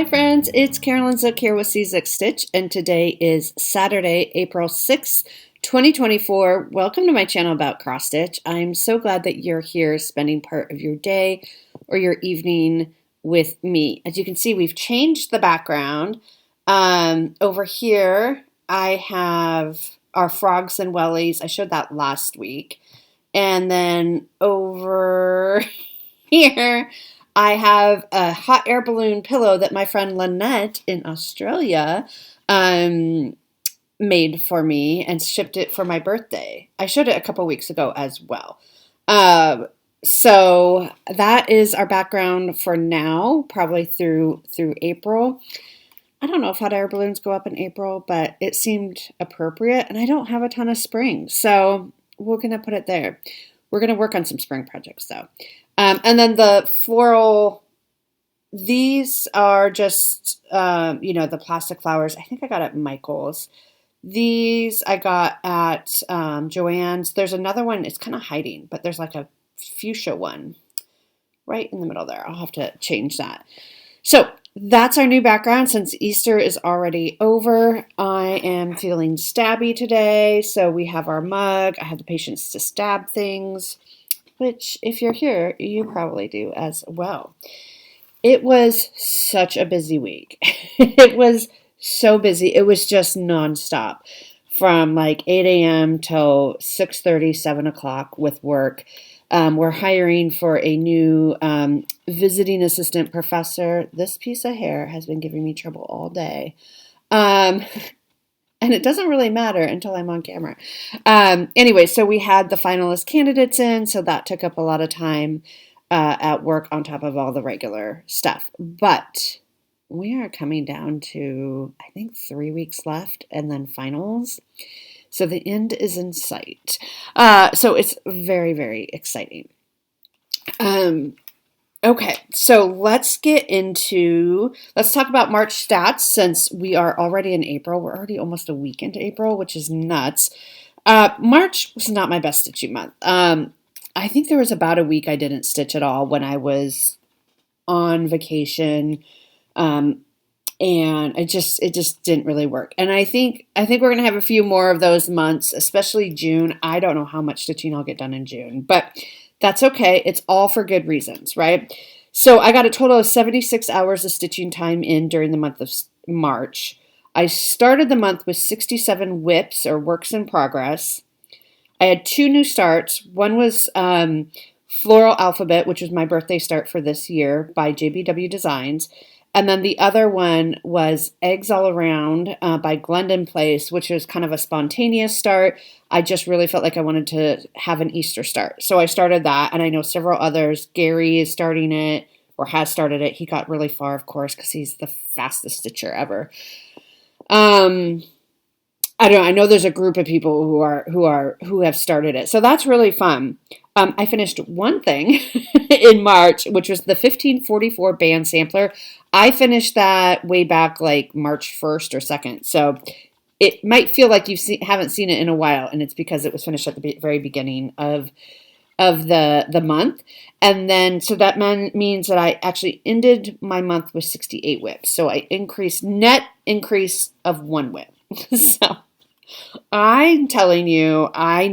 Hi friends, it's Carolyn Zook here with CZick Stitch, and today is Saturday, April 6th, 2024. Welcome to my channel about cross stitch. I'm so glad that you're here spending part of your day or your evening with me. As you can see, we've changed the background. Over here, I have our frogs and wellies. I showed that last week. And then over here, I have a hot air balloon pillow that my friend Lynette in Australia made for me and shipped it for my birthday. I showed it a couple weeks ago as well. So that is our background for now, probably through April. I don't know if hot air balloons go up in April, but it seemed appropriate, and I don't have a ton of spring, so we're going to put it there. We're going to work on some spring projects, though. And then the floral, these are just, the plastic flowers. I think I got at Michael's. These I got at Joann's. There's another one. It's kind of hiding, but there's like a fuchsia one right in the middle there. I'll have to change that. So that's our new background since Easter is already over. I am feeling stabby today. So we have our mug. I have the patience to stab things, which if you're here, you probably do as well. It was such a busy week. It was so busy. It was just nonstop from like 8 a.m. till 6:30, 7 o'clock with work. We're hiring for a new visiting assistant professor. This piece of hair has been giving me trouble all day. And it doesn't really matter until I'm on camera. Anyway, so we had the finalist candidates in, so that took up a lot of time at work on top of all the regular stuff. But we are coming down to, I think, 3 weeks left and then finals. So the end is in sight. So it's very, very exciting. Okay, so let's talk about March stats since we are already in April. We're already almost a week into April, which is nuts. March was not my best stitching month. I think there was about a week I didn't stitch at all when I was on vacation. And it just didn't really work. And I think we're going to have a few more of those months, especially June. I don't know how much stitching I'll get done in June, but that's okay. It's all for good reasons, right? So I got a total of 76 hours of stitching time in during the month of March. I started the month with 67 whips or works in progress. I had 2 new starts. One was Floral Alphabet, which was my birthday start for this year by JBW Designs. And then the other one was Eggs All Around by Glendon Place, which was kind of a spontaneous start. I just really felt like I wanted to have an Easter start. So I started that, and I know several others. Gary is starting it, or has started it. He got really far, of course, because he's the fastest stitcher ever. I don't know. I know there's a group of people who have started it. So that's really fun. I finished one thing in March, which was the 1544 band sampler. I finished that way back like March 1st or 2nd. So it might feel like you haven't seen it in a while, and it's because it was finished at the very beginning of the month. And then, so that means that I actually ended my month with 68 whips. So I net increase of 1 whip. So I'm telling you, I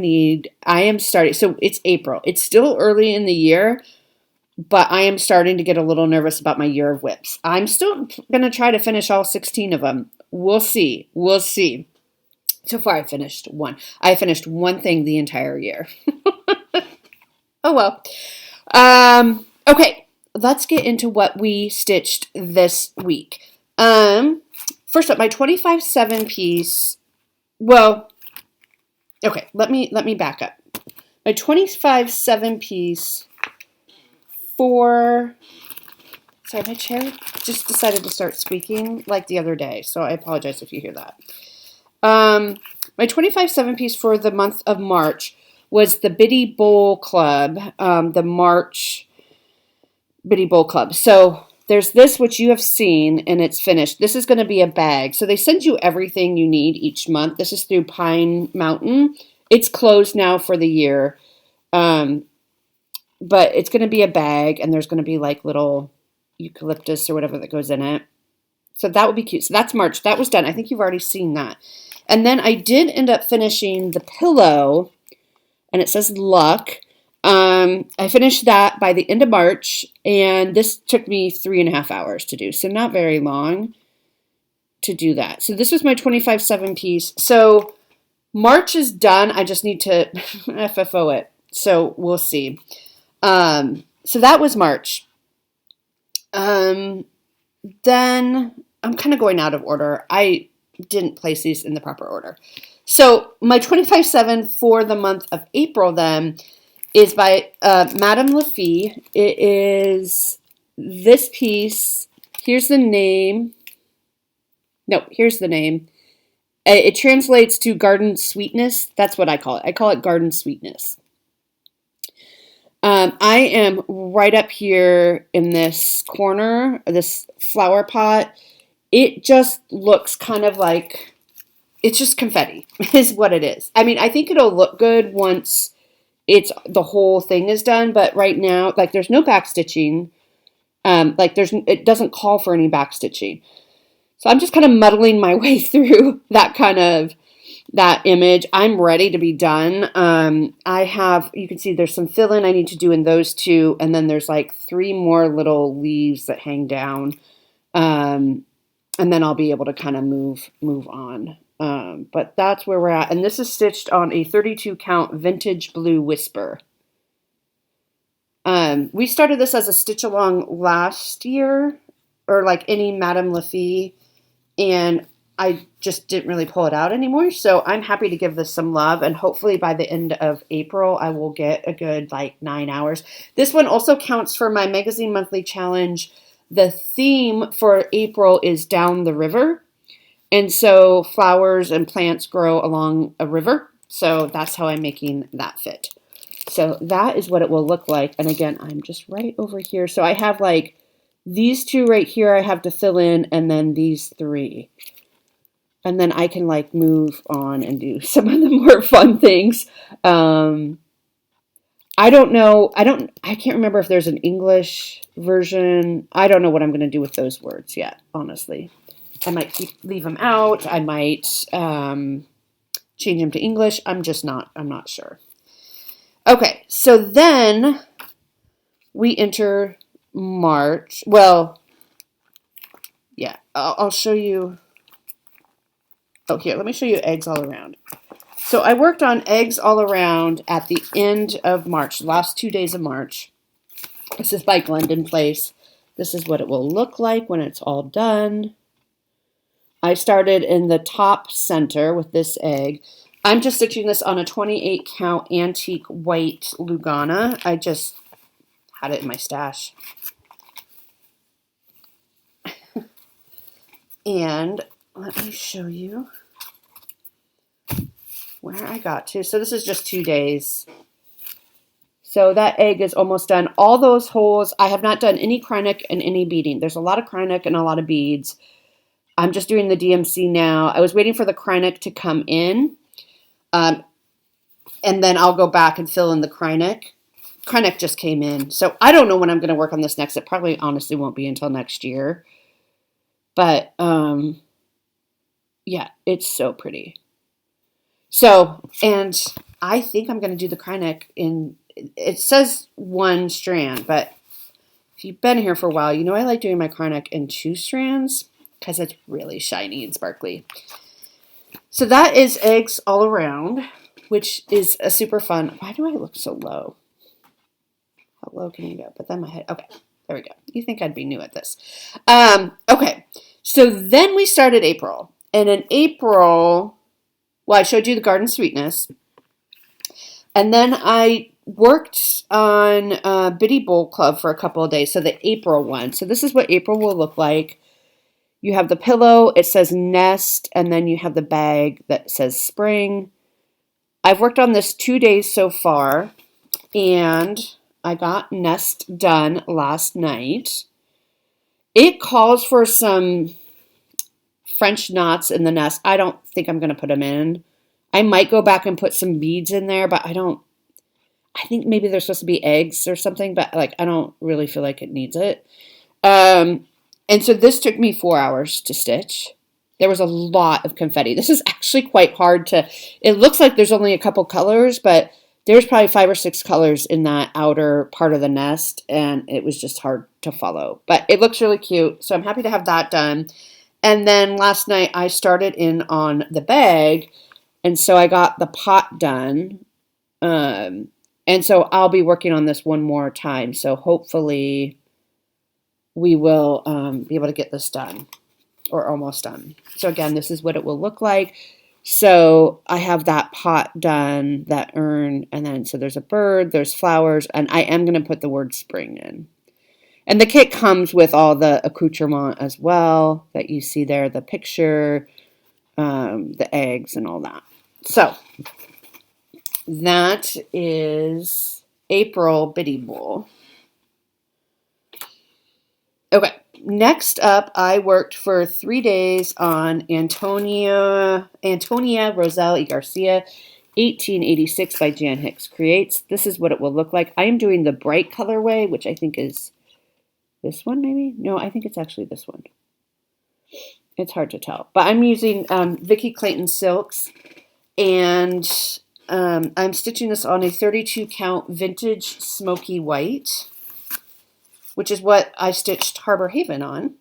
am starting. So it's April. It's still early in the year, but I am starting to get a little nervous about my year of whips. I'm still going to try to finish all 16 of them. We'll see. We'll see. So far, I finished one. I finished one thing the entire year. Oh, well. Okay, let's get into what we stitched this week. First up, my 25/7 piece. Well, okay, let me back up. My 25/7 piece sorry, my chair just decided to start squeaking like the other day, so I apologize if you hear that. My 25/7 piece for the month of March was the Biddy Bowl Club, the March Biddy Bowl Club. So there's this, which you have seen, and it's finished. This is going to be a bag. So they send you everything you need each month. This is through Pine Mountain. It's closed now for the year. But it's going to be a bag, and there's going to be like little eucalyptus or whatever that goes in it. So that would be cute. So that's March. That was done. I think you've already seen that. And then I did end up finishing the pillow, and it says Luck. I finished that by the end of March, and this took me 3.5 hours to do, so not very long to do that. So this was my 25/7 piece. So March is done. I just need to FFO it. So we'll see. So that was March. Then I'm kind of going out of order. I didn't place these in the proper order. So my 25/7 for the month of April then is by Madame Lafie. It is this piece. Here's the name. No, here's the name. It translates to Garden Sweetness. That's what I call it. I call it Garden Sweetness. I am right up here in this corner, this flower pot. It just looks kind of like, it's just confetti is what it is. I mean, I think it'll look good once the whole thing is done, but right now, like, there's no back stitching. It doesn't call for any back stitching. So I'm just kind of muddling my way through that image. I'm ready to be done. You can see there's some fill-in I need to do in those two, and then there's like 3 more little leaves that hang down. And then I'll be able to kind of move on. But that's where we're at. And this is stitched on a 32 count vintage blue whisper. We started this as a stitch along last year, or like any Madame Lafie, and I just didn't really pull it out anymore. So I'm happy to give this some love, and hopefully by the end of April, I will get a good 9 hours. This one also counts for my Magazine Monthly Challenge. The theme for April is down the river. And so flowers and plants grow along a river. So that's how I'm making that fit. So that is what it will look like. And again, I'm just right over here. So I have like these 2 right here I have to fill in, and then these 3. And then I can like move on and do some of the more fun things. I don't know. I can't remember if there's an English version. I don't know what I'm going to do with those words yet, honestly. I might leave them out. I might change them to English. I'm not sure. Okay, so then we enter March. Well, yeah, I'll show you. Oh, here, let me show you eggs all around. So I worked on eggs all around at the end of March, last 2 days of March. This is by Glendon Place. This is what it will look like when it's all done. I started in the top center with this egg. I'm just stitching this on a 28 count antique white Lugana. I just had it in my stash. And let me show you where I got to. So this is just 2 days. So that egg is almost done. All those holes, I have not done any Krynic and any beading. There's a lot of Krynic and a lot of beads. I'm just doing the DMC now. I was waiting for the Krynic to come in. And then I'll go back and fill in the Krynic. Krynic just came in. So I don't know when I'm going to work on this next. It probably honestly won't be until next year. But, yeah, it's so pretty. So, and I think I'm going to do the Krynic in, it says 1 strand, but if you've been here for a while, you know I like doing my Krynic in 2 strands because it's really shiny and sparkly. So that is eggs all around, which is a super fun. Why do I look so low? How low can you go? Put that in my head. Okay, there we go. You think I'd be new at this. Okay, so then we started April. And in April, well, I showed you the Garden Sweetness. And then I worked on Biddy Bowl Club for a couple of days. So the April one. So this is what April will look like. You have the pillow. It says Nest. And then you have the bag that says Spring. I've worked on this 2 days so far. And I got Nest done last night. It calls for some French knots in the nest. I don't think I'm going to put them in. I might go back and put some beads in there, but I think maybe they're supposed to be eggs or something, but like I don't really feel like it needs it. And so this took me 4 hours to stitch. There was a lot of confetti. This is actually quite hard to, it looks like there's only a couple colors, but there's probably 5 or 6 colors in that outer part of the nest, and it was just hard to follow. But it looks really cute, so I'm happy to have that done. And then last night I started in on the bag, and so I got the pot done. And so I'll be working on this one more time. So hopefully we will be able to get this done, or almost done. So again, this is what it will look like. So I have that pot done, that urn, and then so there's a bird, there's flowers, and I am going to put the word spring in. And the kit comes with all the accoutrement as well that you see there, the picture, the eggs, and all that. So that is April Biddy Bowl. Okay, next up, I worked for 3 days on Antonia Roselle y Garcia, 1886 by Jan Hicks Creates. This is what it will look like. I am doing the bright colorway, which I think is this one maybe? No, I think it's actually this one. It's hard to tell. But I'm using Vicki Clayton silks, and I'm stitching this on a 32 count vintage smoky white, which is what I stitched Harbor Haven on,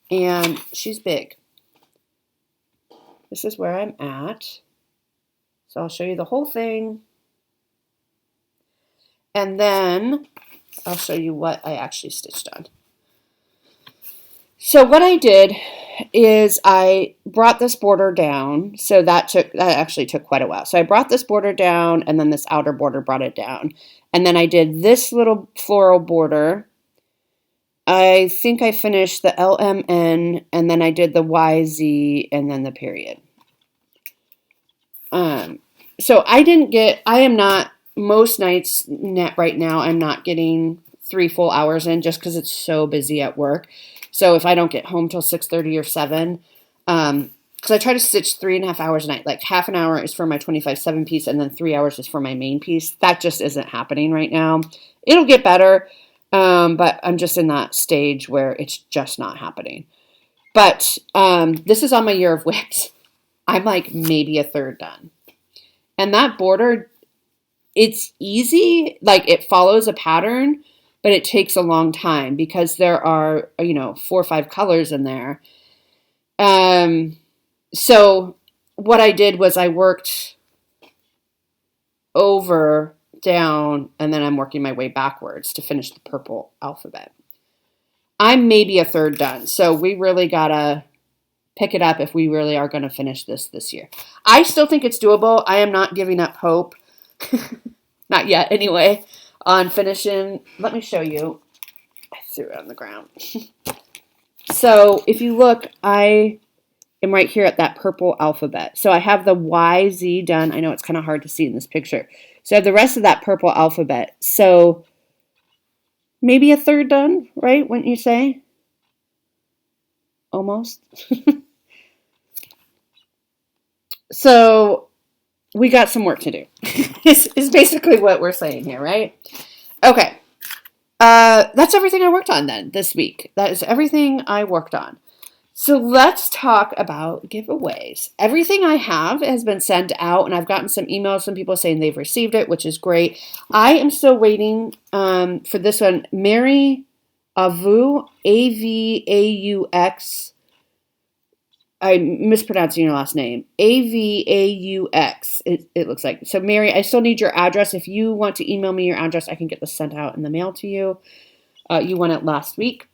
and she's big. This is where I'm at. So I'll show you the whole thing, and then I'll show you what I actually stitched on. So what I did is I brought this border down. So that actually took quite a while. So I brought this border down, and then this outer border brought it down. And then I did this little floral border. I think I finished the LMN, and then I did the YZ, and then the period. So I am not, most nights right now, I'm not getting 3 full hours in just because it's so busy at work. So if I don't get home till 6:30 or 7, because I try to stitch 3.5 hours a night, like half an hour is for my 25/7 piece, and then 3 hours is for my main piece. That just isn't happening right now. It'll get better, but I'm just in that stage where it's just not happening. But this is on my year of whips. I'm like maybe a third done. And that border, it's easy, like it follows a pattern, but it takes a long time because there are, 4 or 5 colors in there. So what I did was I worked over, down, and then I'm working my way backwards to finish the purple alphabet. I'm maybe a third done, so we really gotta pick it up if we really are going to finish this year. I still think it's doable. I am not giving up hope. Not yet, anyway, on finishing. Let me show you. I threw it on the ground. So if you look, I am right here at that purple alphabet. So I have the YZ done. I know it's kind of hard to see in this picture. So I have the rest of that purple alphabet. So maybe a third done, right? Wouldn't you say? Almost. So we got some work to do. is basically what we're saying here, right? Okay. That's everything I worked on then this week. That is everything I worked on. So let's talk about giveaways. Everything I have has been sent out, and I've gotten some emails from people saying they've received it, which is great. I am still waiting for this one. Mary Avu, Avaux. I'm mispronouncing your last name. Avaux, it looks like. So, Mary, I still need your address. If you want to email me your address, I can get this sent out in the mail to you. You won it last week.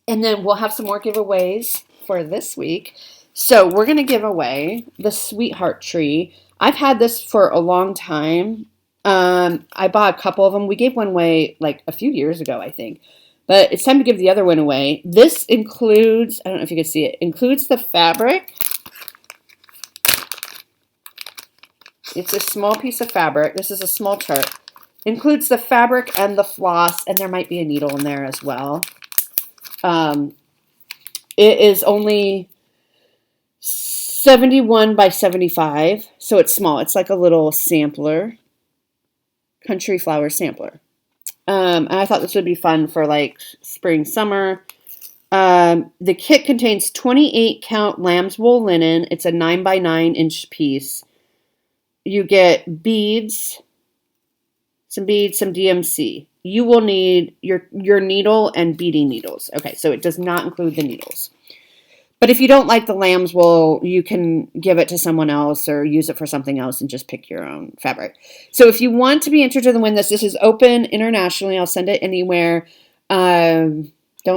And then we'll have some more giveaways for this week. So, we're going to give away the Sweetheart Tree. I've had this for a long time. I bought a couple of them. We gave one away like a few years ago, I think. But it's time to give the other one away. This includes, I don't know if you can see it, includes the fabric. It's a small piece of fabric. This is a small chart. Includes the fabric and the floss, and there might be a needle in there as well. It is only 71 by 75, so it's small. It's like a little sampler, country flower sampler. And I thought this would be fun for like spring, summer. The kit contains 28 count lamb's wool linen. It's a 9 by 9 inch piece. You get beads, some DMC. You will need your needle and beading needles. Okay, so it does not include the needles. But if you don't like the lamb's wool, you can give it to someone else or use it for something else and just pick your own fabric. So if you want to be interested in win this is open internationally. I'll send it anywhere. Don't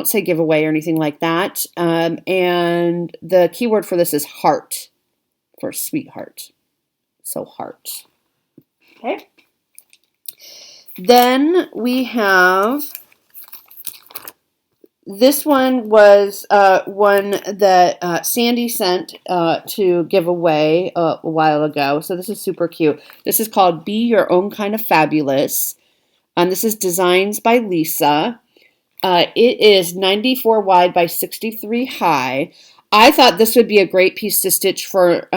say giveaway or anything like that. And the keyword for this is heart, for sweetheart. So heart. Okay. Then we have, this one was one that Sandy sent to give away a while ago. So this is super cute. This is called Be Your Own Kind of Fabulous. This is Designs by Lisa. It is 94 wide by 63 high. I thought this would be a great piece to stitch for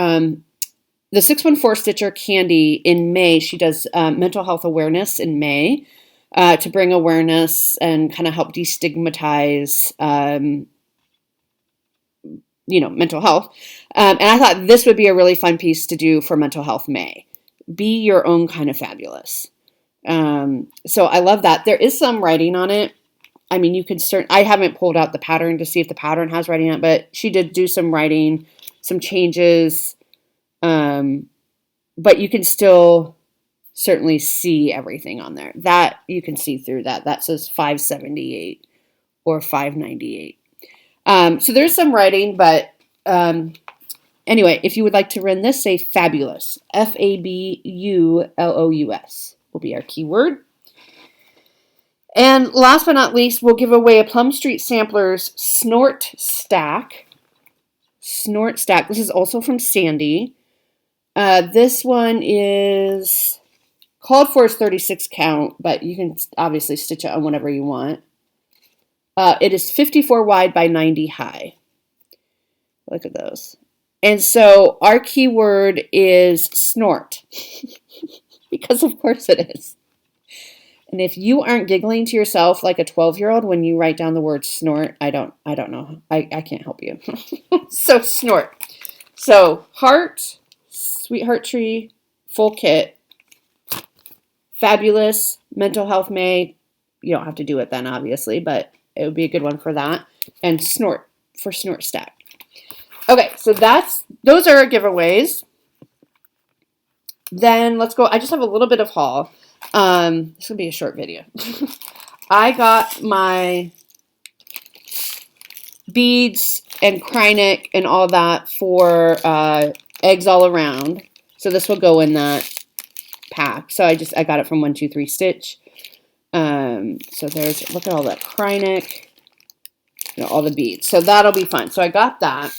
the 614 Stitcher Candy in May. She does mental health awareness in May to bring awareness and kind of help destigmatize, mental health. And I thought this would be a really fun piece to do for Mental Health May. Be your own kind of fabulous. So I love that. There is some writing on it. I mean, you can I haven't pulled out the pattern to see if the pattern has writing on it, but she did do some writing, some changes. But you can still certainly see everything on there. That you can see through that. That says 578 or 598. So there's some writing, but anyway, if you would like to run this, say fabulous. FABULOUS will be our keyword. And last but not least, we'll give away a Plum Street Samplers Snort Stack. Snort Stack. This is also from Sandy. This one is called for is 36 count, but you can obviously stitch it on whatever you want. It is 54 wide by 90 high. Look at those. And so our keyword is snort. Because of course it is. And if you aren't giggling to yourself like a 12-year-old when you write down the word snort, I don't know. I can't help you. So snort. So heart, sweetheart tree, full kit, fabulous, mental health May. You don't have to do it then, obviously, but it would be a good one for that. And snort for Snort Stack. Okay, so those are our giveaways. Then let's go. I just have a little bit of haul. This will be a short video. I got my beads and Krynic and all that for eggs all around. So this will go in that pack. So I got it from 123 Stitch. So look at all that Krynic, all the beads. So that'll be fun. So I got that.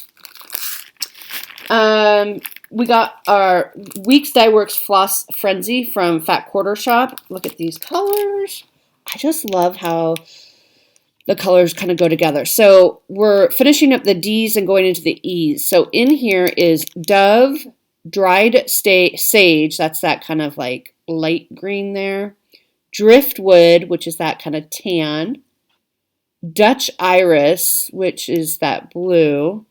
We got our Weeks Dye Works Floss Frenzy from Fat Quarter Shop. Look at these colors. I just love how the colors kind of go together. So we're finishing up the D's and going into the E's. So in here is Dove, Dried Sage. That's that kind of like light green there. Driftwood, which is that kind of tan. Dutch Iris, which is that blue.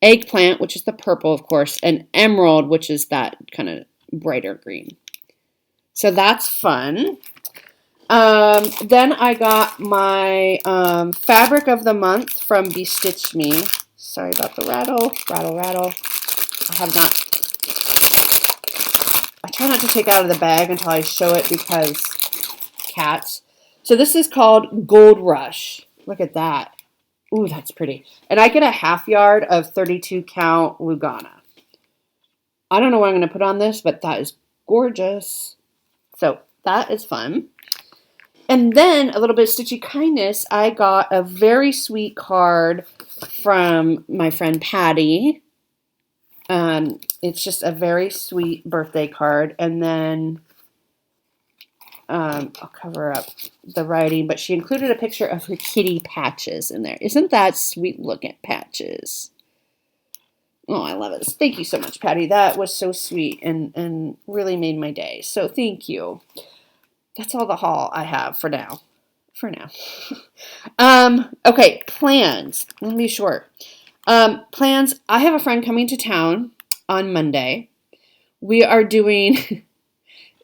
Eggplant, which is the purple, of course, and Emerald, which is that kind of brighter green. So that's fun. Then I got my Fabric of the Month from Bestitch Me. Sorry about the rattle. Rattle. I try not to take it out of the bag until I show it because cats. So this is called Gold Rush. Look at that. Ooh, that's pretty. And I get a half yard of 32 count Lugana. I don't know what I'm going to put on this, but that is gorgeous. So that is fun. And then a little bit of Stitchy Kindness. I got a very sweet card from my friend Patty. It's just a very sweet birthday card. And then I'll cover up the writing, but she included a picture of her kitty Patches in there. Isn't that sweet? Look at Patches. Oh, I love it. Thank you so much, Patty. That was so sweet and really made my day. So thank you. That's all the haul I have for now. for now. Okay, plans. Let me be short. Plans. I have a friend coming to town on Monday. We are doing,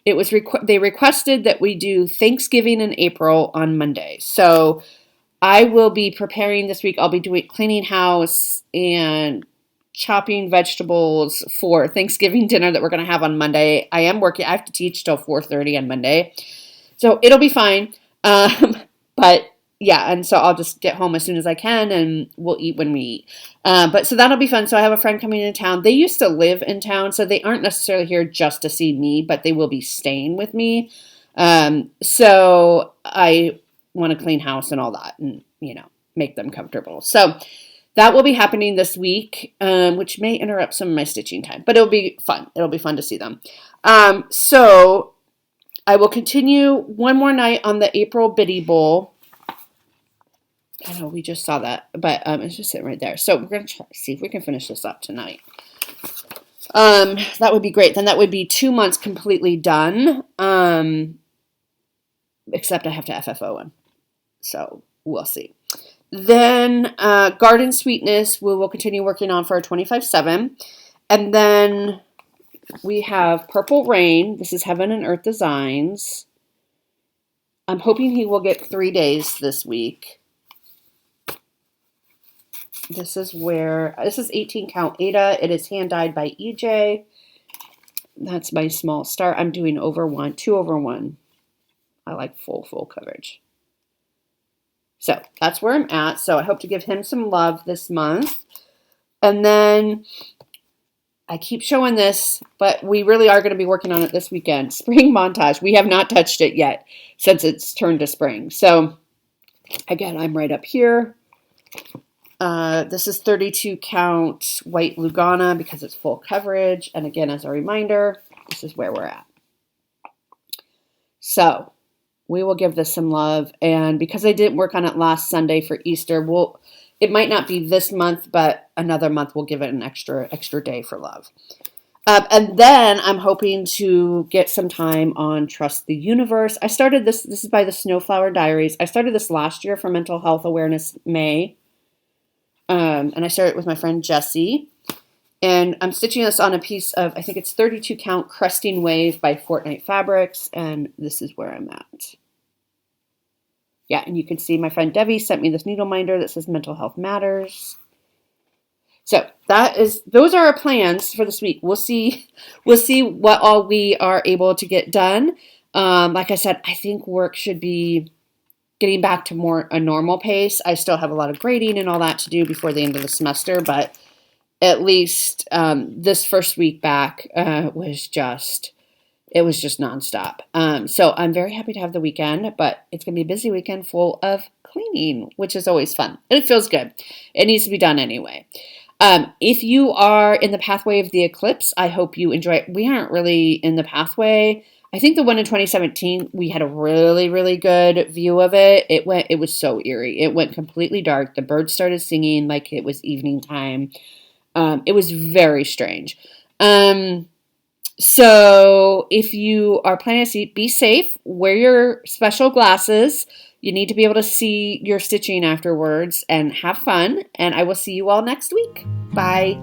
they requested that we do Thanksgiving in April on Monday. So I will be preparing this week. I'll be cleaning house and chopping vegetables for Thanksgiving dinner that we're going to have on Monday. I am working. I have to teach till 4:30 on Monday. So it'll be fine. But yeah, and so I'll just get home as soon as I can and we'll eat when we eat. But so that'll be fun. So I have a friend coming into town. They used to live in town, so they aren't necessarily here just to see me, but they will be staying with me. So I want to clean house and all that and, make them comfortable. So that will be happening this week, which may interrupt some of my stitching time, but it'll be fun. It'll be fun to see them. So I will continue one more night on the April Biddy Bowl. I know we just saw that, but it's just sitting right there. So we're going to try to see if we can finish this up tonight. That would be great. Then that would be 2 months completely done, except I have to FFO one. So we'll see. Then Garden Sweetness we will continue working on for our 25/7. And then we have Purple Rain. This is Heaven and Earth Designs. I'm hoping he will get 3 days this week. This is 18 count Ada. It is hand dyed by EJ. That's my small start. I'm doing 2/1. I like full coverage. So that's where I'm at. So I hope to give him some love this month. And then I keep showing this, but we really are going to be working on it this weekend. Spring Montage. We have not touched it yet since it's turned to spring. So again, I'm right up here. This is 32 count white Lugana because it's full coverage. And again, as a reminder, this is where we're at. So we will give this some love. And because I didn't work on it last Sunday for Easter, it might not be this month, but another month we'll give it an extra day for love. And then I'm hoping to get some time on Trust the Universe. I started this is by the Snowflower Diaries. I started this last year for Mental Health Awareness May. And I started with my friend Jessie. And I'm stitching this on a piece of, I think it's 32 count Cresting Wave by Fortnite Fabrics. And this is where I'm at. Yeah, and you can see my friend Debbie sent me this needle minder that says Mental Health Matters. So those are our plans for this week. We'll see what all we are able to get done. Like I said, I think work should be getting back to a normal pace. I still have a lot of grading and all that to do before the end of the semester, but at least this first week back was just nonstop. So I'm very happy to have the weekend, but it's going to be a busy weekend full of cleaning, which is always fun. And it feels good. It needs to be done anyway. If you are in the pathway of the eclipse, I hope you enjoy it. We aren't really in the pathway. I think the one in 2017, we had a really, really good view of it. It was so eerie. It went completely dark. The birds started singing like it was evening time. It was very strange. So if you are planning to see, be safe, wear your special glasses. You need to be able to see your stitching afterwards and have fun. And I will see you all next week. Bye.